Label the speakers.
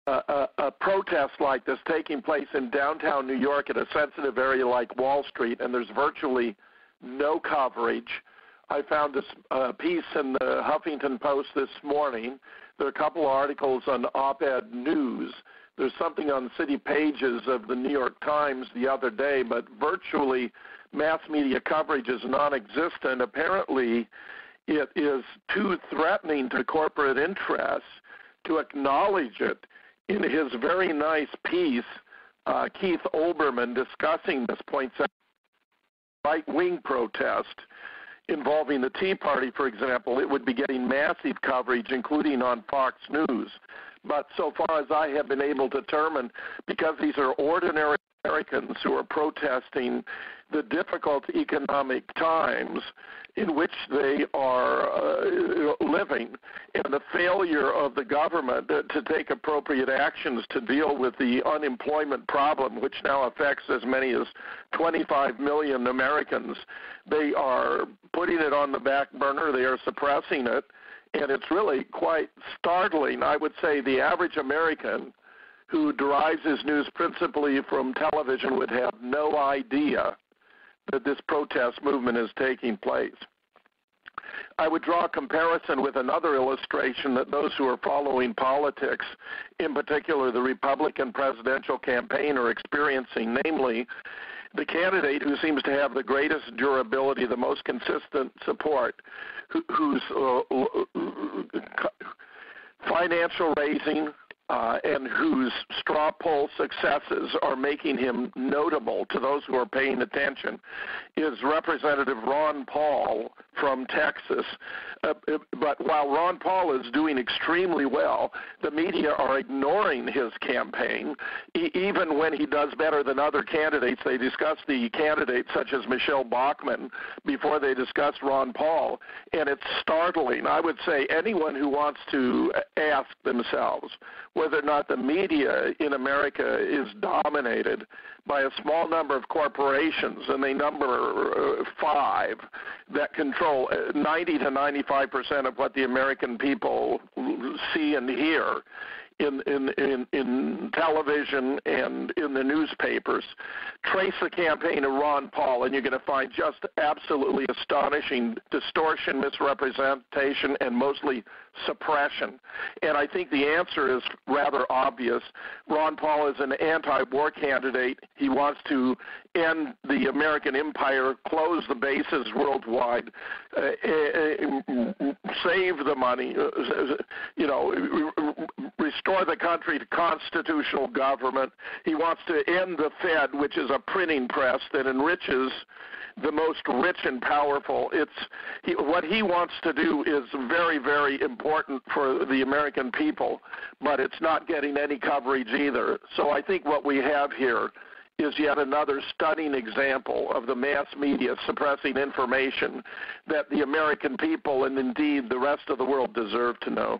Speaker 1: a protest like this taking place in downtown New York at a sensitive area like Wall Street, and there's virtually no coverage. I found this piece in the Huffington Post this morning. There are a couple of articles on Op-Ed News. There's something on city pages of the New York Times the other day, but virtually mass media coverage is non-existent. Apparently, it is too threatening to corporate interests to acknowledge it. In his very nice piece, Keith Olbermann discussing this points out right-wing protest involving the Tea Party, for example, it would be getting massive coverage, including on Fox News. But so far as I have been able to determine, because these are ordinary Americans who are protesting the difficult economic times in which they are living, and the failure of the government to take appropriate actions to deal with the unemployment problem, which now affects as many as 25 million Americans. They are putting it on the back burner. They are suppressing it, and it's really quite startling. I would say the average American who derives his news principally from television would have no idea that this protest movement is taking place. I would draw a comparison with another illustration that those who are following politics, in particular the Republican presidential campaign, are experiencing, namely the candidate who seems to have the greatest durability, the most consistent support, whose financial raising and whose straw poll successes are making him notable to those who are paying attention, is Representative Ron Paul from Texas. But while Ron Paul is doing extremely well, the media are ignoring his campaign. Even when he does better than other candidates, they discuss the candidates such as Michelle Bachmann before they discuss Ron Paul, and it's startling. I would say anyone who wants to ask themselves whether or not the media in America is dominated by a small number of corporations, and they number 5 that control 90 to 95% of what the American people see and hear in television and in the newspapers. Trace the campaign of Ron Paul, and you're going to find just absolutely astonishing distortion, misrepresentation, and mostly suppression. And I think the answer is rather obvious. Ron Paul is an anti-war candidate. He wants to end the American empire, close the bases worldwide, save the money, restore the country to constitutional government. He wants to end the Fed, which is a printing press that enriches the most rich and powerful. What he wants to do is very, very important for the American people, but it's not getting any coverage either. So I think what we have here is yet another stunning example of the mass media suppressing information that the American people and indeed the rest of the world deserve to know.